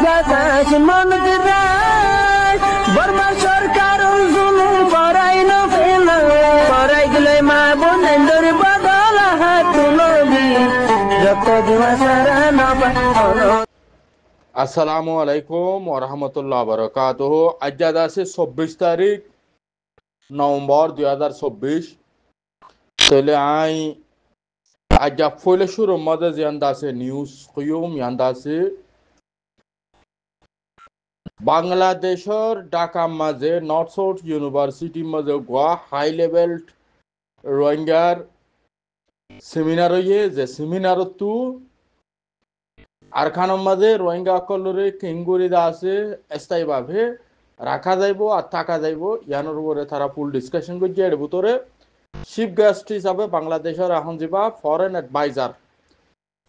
বাতাস মনত রায় বর্মা সরকার জুলুম করাই না ফেলা করাই গেলে মা বোনেদের বদল হাত তুলবি যত দিবা সারা না পালো। আসসালামু আলাইকুম ওয়া রাহমাতুল্লাহি ওয়া বারাকাতুহু। আজ আছে 24 তারিখ নভেম্বর 2024। তাহলে আজ ফলে শুরু মধ্যে জিয়ান্দা আছে নিউজ কয়ুম ইয়ান্দা আছে বাংলাদেশের ঢাকা মাঝে নর্থ সাউথ ইউনিভার্সিটি মাঝে গোয়া হাই লেভেল রোহিঙ্গার সেমিনার হয়ে যে সেমিনার তু আর খানের মাঝে রোহিঙ্গা কলরে কেঙ্গুরিদা আছে স্থায়ীভাবে রাখা যাইব আর থাকা যাইব ইয়ানোর উপরে তারা ফুল ডিসকাশন করছে। এর ভিতরে চিফ গেস্ট হিসাবে বাংলাদেশের এখন যা ফরেন অ্যাডভাইজার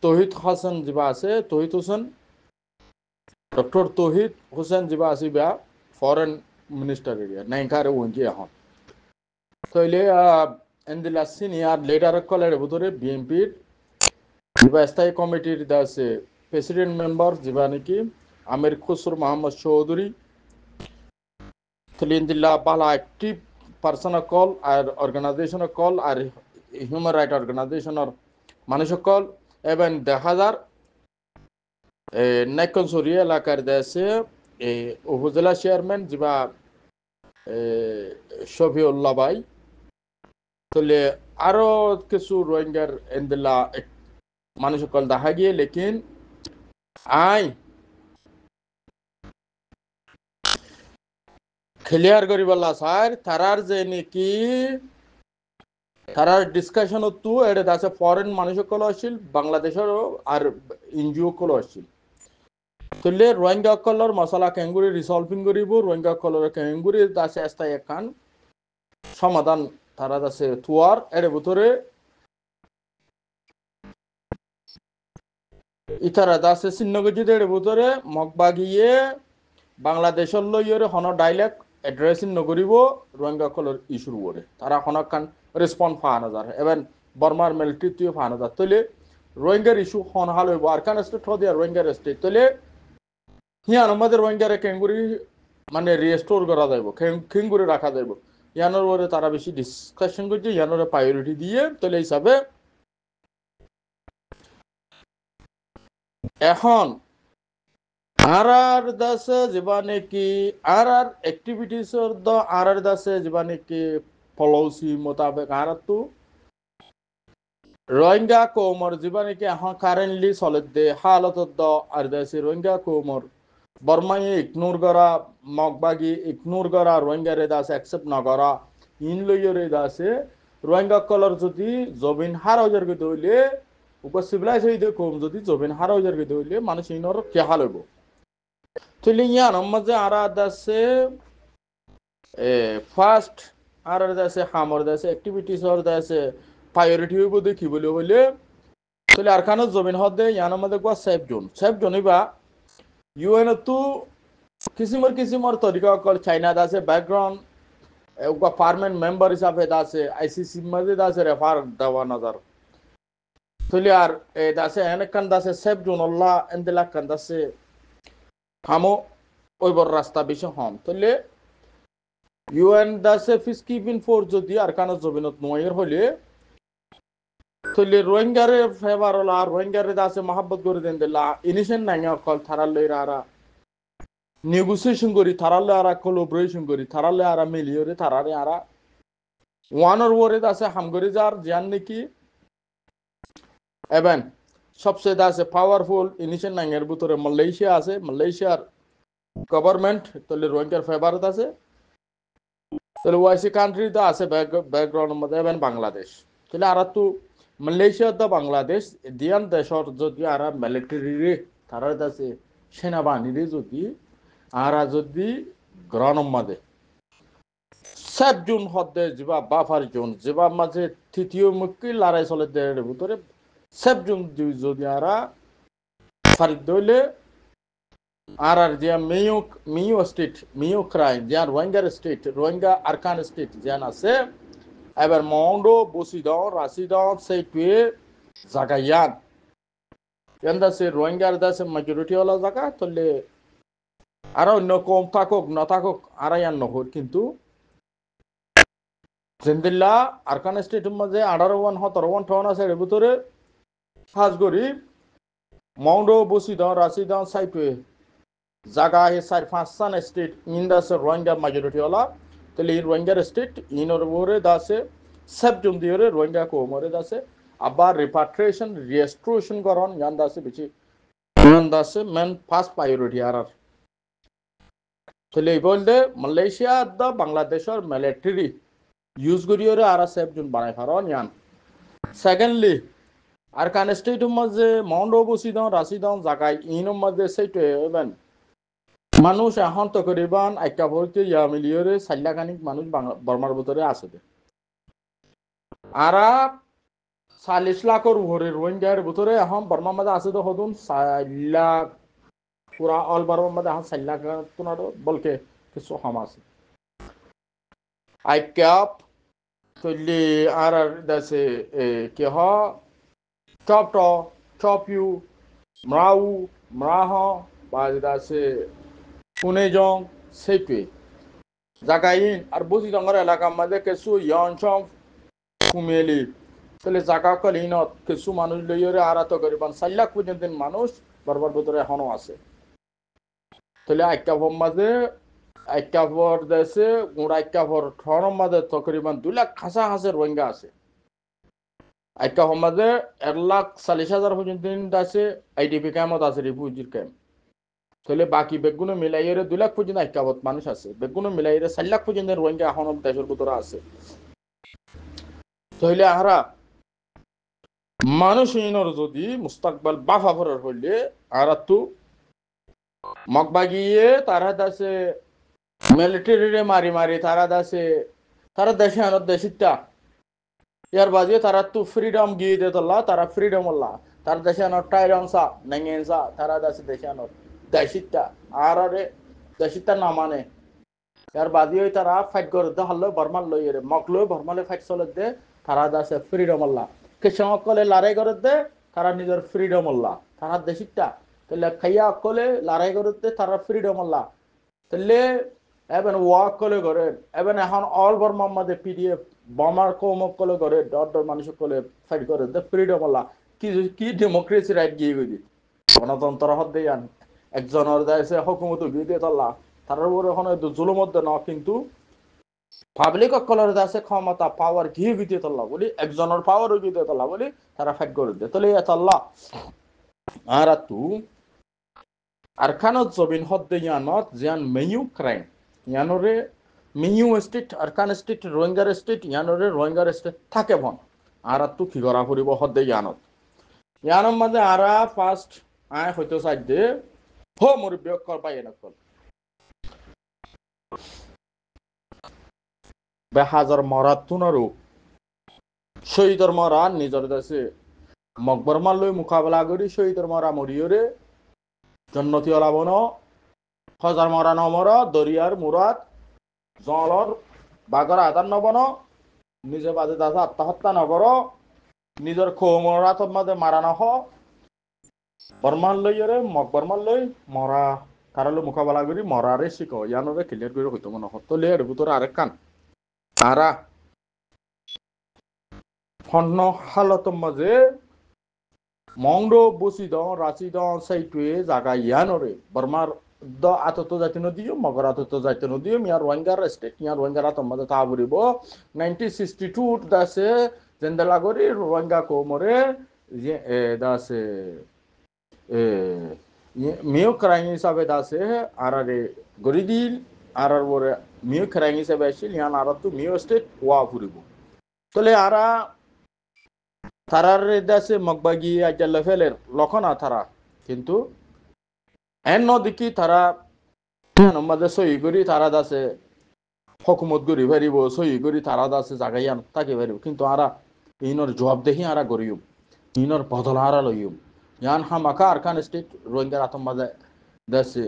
তহিদ হাসান যা আছে, তহিদ হোসেন, ডক্টর তহিদ হোসেন যা আছে বা ফরেন মিনিস্টার এরিয়া নাইকারে ওনজি এখন তাইলে এন্দিলা সিনিয়র লিডার কলের ভিতরে বিএনপির যা স্থায়ী কমিটির আছে প্রেসিডেন্ট মেম্বার যা নাকি আমির Khusro Mohammad Chowdhury Thalindilla Bala active personal call R organizational call R human right organization or মানুষের call এবং 1000 নাইকনসরি এলাকার দেশে উপজেলা চেয়ারম্যান যা শফিউল্লাহ ভাই তাহলে আরো কিছু রোহিঙ্গার এন্দিলা মানুষের call দেখা গিয়ে লেকিন ক্লিয়ার করিবাল্লা স্যার তারার যে নাকি তারার ডিসকাশন তু এটা আছে ফরেন মানুষের কল আসছিল বাংলাদেশের আর এনজিও কল আসছিল তাহলে রোহিঙ্গা কলর মশলা কেঙ্গুরি রিসলভিং করিব রোহিঙ্গা কলর কেঙ্গুরি আছে স্থায়ী একান সমাধান তারা আছে তুয়ার এর ভিতরে ইতারা আছে চিহ্নগজিত এর ভিতরে মগবাগিয়ে বাংলাদেশের লইয়রে হন ডাইলেক্ট এড্রেসিং নগরিব রোহিঙ্গা কলর ইস্যুর উপরে তারা হনকান রেসপন্স পাওয়া যায় এবং বর্মার মিলিটারিও পাওয়া যায় তাহলে রোহিঙ্গার ইস্যু হন হাল হইব আর কান স্টেট হদিয়া রোহিঙ্গার স্টেট তাহলে হিয়ান আমাদের রোহিঙ্গারে কেঙ্গুরি মানে রিস্টোর করা যাইব কেঙ্গুরি রাখা যাইব ইয়ানোর উপরে তারা বেশি ডিসকাশন করছে ইয়ানোর প্রায়োরিটি দিয়ে তাহলে হিসাবে এখন আর দাসে জীবানে কি আর অ্যাক্টিভিটিস দ আর দাসে জীবানে কি পলিসি মোতাবেক আর তো রোহিঙ্গা কোমর জীবানে কি এখন কারেন্টলি চলে দে হালত দ আর দাসে রোহিঙ্গা কোমর বর্মাই ইগনোর করা মগবাগি ইগনোর করা রোহিঙ্গারে দাসে অ্যাকসেপ্ট না করা ইন লইয়রে দাসে রোহিঙ্গা কলর যদি জমিন হার হাজার কে দইলে উপর সিভিলাইজ হইতে কম যদি জমিন হার হাজার কে দইলে মানুষ ইনর কে হাল হইব তাহলে ইয়ার মাঝে আর আছে ফার্স্ট আর আছে হামর আছে অ্যাক্টিভিটিস আর আছে প্রায়োরিটি হইব দেখি বলে তাহলে আর খানো জমিন হদে ইয়ার মধ্যে কোয়া সেফ জোন হইবা ইউএন তো কিসিমর তরিকা কল চাইনা আছে ব্যাকগ্রাউন্ড পার্মানেন্ট মেম্বার হিসাবে আছে আইসিসি মধ্যে আছে রেফার দেওয়া নজর তাহলে আর আছে এনেকান আছে সেফ জোন আল্লাহ এন্দেলা কান আছে হামো ওই বড় রাস্তা বেশি হম তাহলে ইউএন দাসে পিস কিপিং ফোর্স যদি আর কানো জমিনত নয়ের হলে তাহলে রোহিঙ্গারে ফেভার হল আর রোহিঙ্গারে দাসে মহাব্বত করে দেন দিলা ইনিশিয়াল নাই কল থারালে আরা নেগোসিয়েশন করি থারালে আরা কোলাবোরেশন করি থারালে আরা মিলিয়রে থারারে আরা ওয়ানের ওরে দাসে হামগরি যার জান নাকি এবং সবচেয়ে আছে পাওয়ারফুল ইনিশিয়াল নাইয়ের ভিতরে মালয়েশিয়া আছে মালয়েশিয়ার গভর্নমেন্ট তাহলে রোহিঙ্গার ফেভারত আছে তাহলে ওয়াইসি কান্ট্রিতে আছে ব্যাকগ্রাউন্ডের মধ্যে এবং বাংলাদেশ তাহলে আর তো মালয়েশিয়া তো বাংলাদেশ দিয়ান দেশর যদি আর মিলিটারি তারা আছে সেনাবাহিনীরে যদি আর যদি গ্রাউন্ডের মধ্যে সেফ জোন হদে যা বাফার জোন যা মাঝে তৃতীয় মুক্তি লড়াই চলে দেড় ভিতরে সেফ জোন যদি আর ফারিদ দইলে আর যে মিও স্টেট মিও ক্রাই যে রোহিঙ্গার স্টেট রোহিঙ্গা আরকান স্টেট যেন আছে এবার মন্ডো বসিদন রাশিদন সেই টুয়ে জাগায়ান এন্দা সে রোহিঙ্গার দাসে মেজরিটি হলা জায়গা তাহলে আর অন্য কম থাকুক না থাকুক আর ইয়ান নহর কিন্তু জিন্দিল্লা আরকান স্টেটের মাঝে 18 17 ঠন আছে এর ভিতরে সাজ করি মাউন্ড বসিদান রাশিদান সাইটে জায়গা হে 4-5 স্টেট ইন্দাসে রোহিঙ্গা মেজরিটি ওলা তাহলে এই রোহিঙ্গার স্টেট ইনর ওরে দাসে সব জন দিয়ে রোহিঙ্গা কোমরে দাসে আবার রিপাট্রিয়েশন রিস্টোরেশন করন ইয়ান দাসে বেশি ইয়ান দাসে মেন ফার্স্ট প্রায়োরিটি আর তাহলে এই বলতে মালয়েশিয়া দা বাংলাদেশের মিলিটারি ইউজ করিওরে আর সব জন বানাই পারন ইয়ান সেকেন্ডলি আর কান স্টেটের মাঝে মাউন্ট বসিদান রাশিদান জায়গায় ইনর মাঝে সেইটে ইভেন মানুষ এখন তকরিবান আইকা ভর্তি ইয়া মিলিয়রে 4 লাখ মানুষ বর্মার ভিতরে আছে আর 40 লাখের উপরে রোহিঙ্গার ভিতরে এখন বর্মার মধ্যে আছে তো হদুন 4 লাখ পুরা অল বর্মার মধ্যে এখন 4 লাখ তোমার বলকে কিছু কম আছে আইকাপ তলি আর দাসে কি হ টপ টপ ইউ মরাউ মরাহ বা দাসে পুনেজং সেইটুই জাগাইন আর বুঝি ডঙ্গর এলাকার মধ্যে কিছু ইয়নসং কুমেলি তাহলে জাগা কলিনত কিছু মানুষ লইরে আরাত করিবান 4 লাখ পর্যন্ত মানুষ বরবার ভিতরে এখনো আছে তাহলে আইকাভর মাঝে আইকাভর দেশে গুড় আইকাভর ঠরম মাঝে তকরিবান 2 লাখ খাসা হাসে রোহিঙ্গা আছে আইকাভর মাঝে 1,40,000 পর্যন্ত আছে আইডিপি ক্যাম্পত আছে রিফিউজির ক্যাম্প তাহলে বাকি বেগুনো মিলাইয়ের 2 লাখ পর্যন্ত আইকাবত মানুষ আছে বেগুনো মিলাইয়ের 4 লাখ পর্যন্ত রোহিঙ্গা এখন দেশের ভিতরে আছে তাহলে আহারা মানুষ ইনর যদি মুস্তাকবাল বাফাফরের হইলে আর তো মগবাগিয়ে তারা দাসে মিলিটারিরে মারি মারি তারা দাসে তারা দেশে আনত দেশিতা ইয়ার বাজে তারা তো ফ্রিডম গিয়ে দে তোলা তারা ফ্রিডম আল্লাহ তার দেশে আনত টাইরংসা নাঙ্গেনসা তারা দাসে দেশে আনত দেশিতা আর আরে দেশিতা না মানে ইয়ার বাদি ওই তারা ফাইট করে দে হল্লো বর্মাল লই রে মকলো বর্মালে ফাইট চলে দে তারা দাসে ফ্রিডম আল্লাহ কিছু অকলে লড়াই করে দে তারা নিজের ফ্রিডম আল্লাহ তারা দেশিতা তাহলে খাইয়া অকলে লড়াই করে দে তারা ফ্রিডম আল্লাহ তাহলে এবেন ওয়াক কলে করে এবেন এখন অল বর্মার মধ্যে পিডিএফ বোমার কৌমক কলে করে ডর ডর মানুষ কলে ফাইট করে দে ফ্রিডম আল্লাহ কি কি ডেমোক্রেসি রাইট গিয়ে গই গণতন্ত্র হদ দিয়ে আন একজনের দেশে হুকুমত গিয়ে দিয়ে তোলা তার উপর এখন জুলুম মধ্যে ন কিন্তু পাবলিক অকলের দেশে ক্ষমতা পাওয়ার গিয়ে দিয়ে তোলা বলি একজনের পাওয়ার গিয়ে দিয়ে তোলা বলি তারা ফাইট করে দে তাহলে এতল্লা আর তু আর খানত জবিন হদ্দে ইয়ানত জিয়ান মেয়ু ক্রাইম ইয়ানরে মেয়ু স্টেট আরকান স্টেট রোহিঙ্গার স্টেট ইয়ানরে রোহিঙ্গার স্টেট থাকে বন আর তু কি করা ফুরিব হদ্দে ইয়ানত ইয়ানোর মাঝে আরা ফার্স্ট আয় হইতে চাই দে হো মোর বিয়োগ কর পাই এনেকল বেহাজার মরাত তুনারু শহীদর মরা নিজর দেশে মকবরমাল লই মোকাবেলা করি শহীদর মরা মরিয়রে জন্নতি অলাবন হাজার মরা নমর দরিয়ার মুরাদ জলর বাগর আদার নবন নিজে বাজে দাসা আত্মহত্যা নগর নিজের খোমরা মাঝে মারা নহ বর্মাল লইরে মকবরমাল লই মরা তারালে মোকাবেলা করি মরারে শিখ ইয়ানরে ক্লিয়ার করে হইতো মনে হতো লেয়ার ভিতরে আরেক কান তারা ফন্ন হালতর মাঝে মংড বসিদ রাচিদ সাইটুয়ে জাগা ইয়ানরে বর্মার দ আতত জাতি নদীও মগর আতত জাতি নদীও মিয়ার রোহিঙ্গার স্টেট মিয়ার রোহিঙ্গার আতর মাঝে তা বলিব 1962 দাসে জেন্দেলা করি রোহিঙ্গা কোমরে দাসে মেয় ক্রাইম হিসাবে দাসে আর গরিদিল আর ওরে মেয় ক্রাইম হিসাবে আসছিল ইয়ান আর তো মেয় স্টেট ওয়া ফুরিব তাহলে আরা তারার দাসে মগবাগি আইটালে ফেলের লক্ষণা তারা কিন্তু এন নদিকি তারা আমাদের সহি করি তারা দাসে হকুমত করি পারিব সহি করি তারা দাসে জাগাইয়ান তাকে পারিব কিন্তু আরা ইনর জবাব দেখি আরা করিম ইনর বদল আরা লইম ইয়ান হামাকা আরকান স্টেট রোহিঙ্গার আতম মাঝে দেশে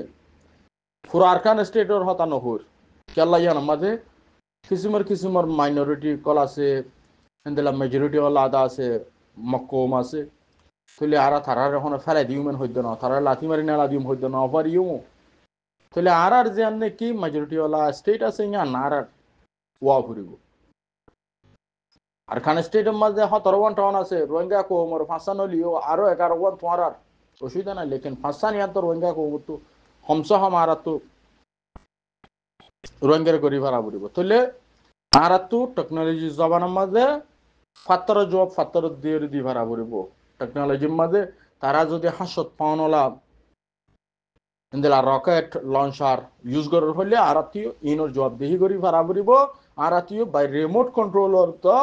পুরো আরকান স্টেটের হতা নহর কেলা ইয়ান মাঝে কিসিমর মাইনরিটি কল আছে এন্দেলা মেজরিটি ওলা আদা আছে মকম আছে তাহলে আরা তারার এখন ফেলাই দিউমেন হইত না তারা লাথি মারি নেলা দিউম হইত না অপারিও তাহলে আর যে আনে কি মেজরিটি ওলা স্টেট আছে ইয়া আর ওয়া ফুরিব আর খান স্টেটের মধ্যে 17 টাউন আছে রোহিঙ্গা কো মোর ফাঁসা নলিও আরো 11 তোমার আর অসুবিধা নাই লেকিন ফাঁসা নিয়ে তো রোহিঙ্গা কো তো হমসা হামারা তো রোহিঙ্গার গরি ভাড়া ফুরিব তাহলে আর তো টেকনোলজি জবানের মধ্যে ফাত্তর জব ফাত্তর দিয়ে দি ভাড়া ফুরিব টেকনোলজির মধ্যে তারা যদি হাসত পাওনলা ইন্দিলা রকেট লঞ্চার ইউজ করার হলে আরাতীয় ইনোর জবাবদিহি করি ভাড়া ফুরিব আরাতীয় বাই রিমোট কন্ট্রোলার তো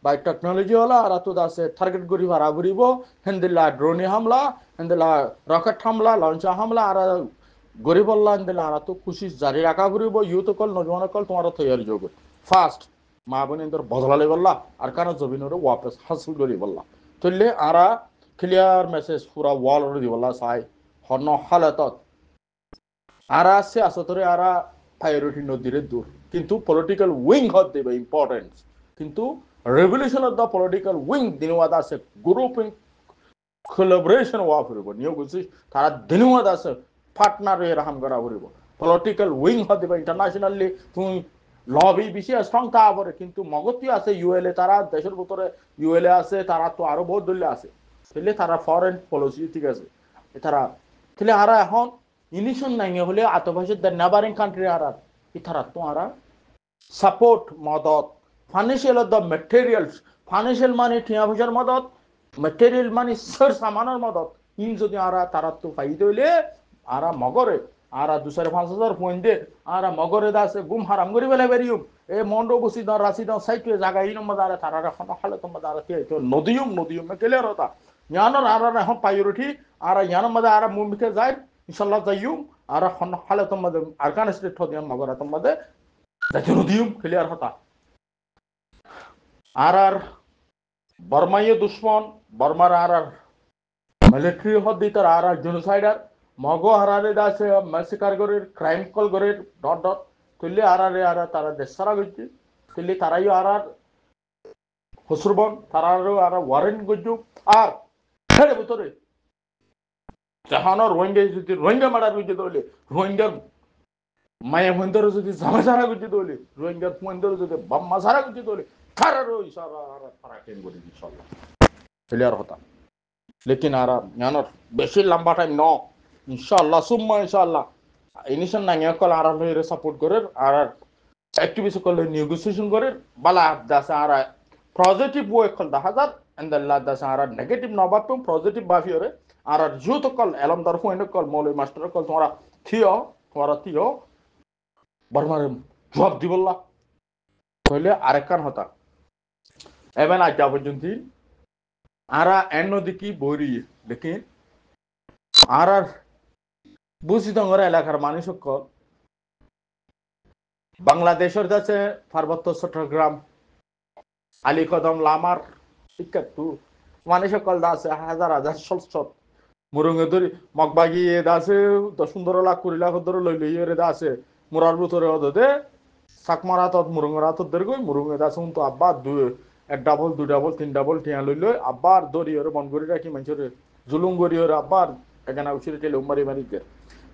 বাই টেকনোলজি হলা আরাতো দাসে টার্গেট করি ভাড়া ফুরিব হিন্দিলা ড্রোনে হামলা হিন্দিলা রকেট হামলা লঞ্চার হামলা আর গরিবল্লা হিন্দিলা আরাতো খুশি জারি রাখা ফুরিব ইউথ কল নজওয়ান কল তোমার তৈরি যোগ ফার্স্ট মা বোন ইন্দর বদলালে বললা আর কারণ জমিনের ওয়াপস হাসিল করি বললা তুললে আরা ক্লিয়ার মেসেজ পুরা ওয়াল দি বললা সাই হন হালাতত আরা আছে আসতরে আরা প্রায়োরিটি নদীরে দূর কিন্তু পলিটিক্যাল উইং হত দেবে ইম্পর্টেন্স কিন্তু revolution of the political wing দিনওয়াদ আছে গ্রুপিং কোলাবোরেশন ওয়া ফুরিব নিউ বুঝছিস তারা দিনওয়াদ আছে পার্টনার এর হাম করা ফুরিব পলিটিক্যাল উইং হত দেবে ইন্টারন্যাশনালি তুমি লবি বেশি স্ট্রং তা পরে কিন্তু মগতি আছে ইউএলএ তারা দেশের ভিতরে ইউএলএ আছে তারা তো আরো বহুত দলীয় আছে তাহলে তারা ফরেন পলিসি ঠিক আছে তারা তাহলে আরা এখন ইনিশন নাই হলে আতভাষের দ্য নেবারিং কান্ট্রি আর ইতারা তো আরা সাপোর্ট মদত ফাইন্যান্সিয়াল দ্য মেটেরিয়ালস ফাইন্যান্সিয়াল মানে টিয়া পয়সার মদত মেটেরিয়াল মানে সর সামানের মদত ইন যদি আরা তারা তো ফাইদে হইলে আরা মগরে আরা 2,500 পয়েন্ট দে আরা মগরে দাসে গুম হারাম করি বেলা বেরিয়ম এ মন্ডো বসি দাও রাশি দাও সাইটে জায়গা ইন মদারে তারা এখন হালে তো মদারে তো নদীয়ম ক্লিয়ার হতা ইয়ানোর আরা এখন প্রায়োরিটি আরা ইয়ানোর মধ্যে আরা মুমিতে যায় ইনশাআল্লাহ যাইয়ুম আর এখন হালে তো মধ্যে আরকান স্টেট হদিয়াম মগরে তো মধ্যে যাতে নদীয়ম ক্লিয়ার হতা আর বর্মাইয়ে দুশ্মন বর্মার আর মিলিটারি হদ্দি তার আর জেনোসাইডার মগো হারারে দাসে ম্যাসিকার করে ক্রাইম কল করে ডট তুললে আর তারা দেশ সারা গেছে তুললে তারাইও আর হসুরবন তারারও আর ওয়ারেন্ট গজু আর ছেড়ে ভিতরে জাহানোর রোহিঙ্গা মারার গুজে দলে রোহিঙ্গার মায়া মন্দর যদি জামা সারা গুজে দলে রোহিঙ্গার মন্দর যদি বাম্মা সারা গুজে দলে তারারও ইশারা তারা কেন করে ইনশাআল্লাহ ক্লিয়ার হতা लेकिन आरा यानर बेशी लंबा टाइम न इंशाल्लाह सुम्मा इंशाल्लाह इनिशन नांगे कल आरा लइरे सपोर्ट करे आरा एक्टिविस्ट कल नेगोशिएशन करे बाला दास आरा पॉजिटिव वो कल 10,000 एंड द ला दास आरा नेगेटिव न बाप पॉजिटिव बाफी रे आरा जो तो कल एलम दर फोन कल मौलवी मास्टर कल तुम्हारा थियो बर्मार जवाब दिबल्ला কইলে আরেকখান হতা এবেন আজ পর্যন্ত আরা এন্ন দিকি বরি লেকিন আর বুঝিতঙ্গর এলাকার মানুষ বাংলাদেশের কাছে পার্বত্য চট্টগ্রাম আলীকদম লামার শিক্ষার্থী মানুষ সকল দাসে হাজার হাজার সলসত মুরুঙ্গে ধরি মগবাগি দাসে 10-15 লাখ 20 লাখ ধরে লই লই এর দাসে মুরার ভিতরে ওদে সাকমারাত মুরুঙ্গরাত ধরে গই মুরুঙ্গে দাসে তো আব্বা এক ডাবল 2 ডাবল 3 ডাবল টিয়া লইল আবার দড়ি ওর বন করে রাখি মানুষের জুলুম করি ওর আবার এখানে উচিত টেলে মারি মারি গে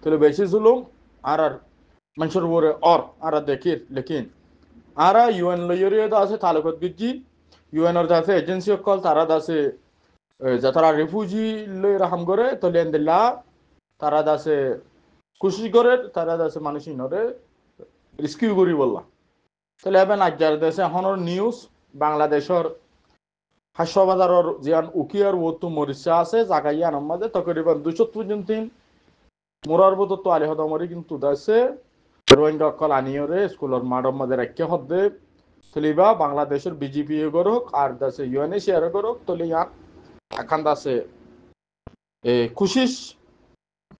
তাহলে বেশি জুলুম আর মানুষের উপরে আর দেখির লেকিন আর ইউএন লইরিও আছে তালুকত গিজি ইউএন এর আছে এজেন্সি কল তারা আছে যারা রিফিউজি লই রাহাম করে তলে এন্দিল্লা তারা আছে খুশি করে তারা আছে মানুষ ইনরে রেস্কিউ করি বললা তাহলে এবেন আজকের দেশে হনর নিউজ বাংলাদেশের হাসপাতালের জিয়ান উকিয়ার ওতু মরিচা আছে জাগাইয়া আমাদের তকরিবান 203 মোরার বতো তো আলী হদমরি কিন্তু দাসে রোহিঙ্গা কল আনিয়রে স্কুলের মাডম মাদের রাখিয়া হদে তলিবা বাংলাদেশের বিজেপি গরক আর দাসে ইউএনএ শেয়ার গরক তলি ইয়ান এখন দাসে খুশিস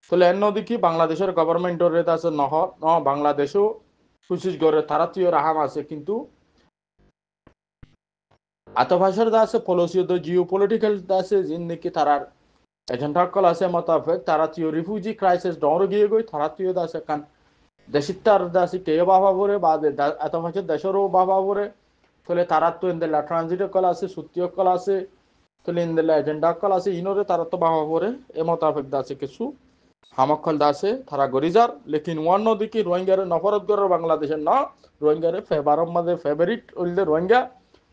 তলে এন্ন দেখি বাংলাদেশের গভর্নমেন্টরে দাসে ন বাংলাদেশও খুশিস গরে তারা তুই রাহাম আছে কিন্তু আতভাষার দাসে পলিসি জিও পলিটিক্যাল দাসে জিন্দিকি তারার এজেন্ডা কল আছে মোতাবেক তারা তুই রিফিউজি ক্রাইসিস ডর গিয়ে গই তারা তুই দাসে কান দেশিতার দাসি কে বাবা বরে বা আতভাষার দেশেরও বাবা বরে তলে তারা তো ইন্দেলা ট্রানজিট কল আছে সুত্তীয় কল আছে তলে ইন্দেলা এজেন্ডা কল আছে ইনরে তারা তো বাবা বরে এ মোতাবেক দাসে কিছু হামকল দাসে তারা গরিজার লেকিন অন্য দিকে রোহিঙ্গারে নফরত করে বাংলাদেশের না রোহিঙ্গারে ফেভারম মাঝে ফেভারিট হইলে রোহিঙ্গা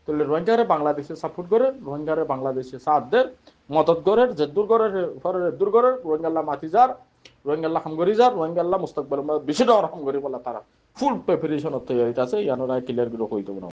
তাহলে রোহিঙ্গারে বাংলাদেশে সাপোর্ট করে রোহিঙ্গারে বাংলাদেশে সাথ দেয় মদত করে জেদ্দুর করে জেদ্দুর করে রোহিঙ্গাল্লা মাতিজার রোহিঙ্গাল্লা হামগরিজার রোহিঙ্গাল্লা মুস্তাকবল বেশি ডর হামগরি বলা তারা ফুল প্রিপারেশন তৈরি আছে ইয়ানোরা ক্লিয়ার গুলো হইতো না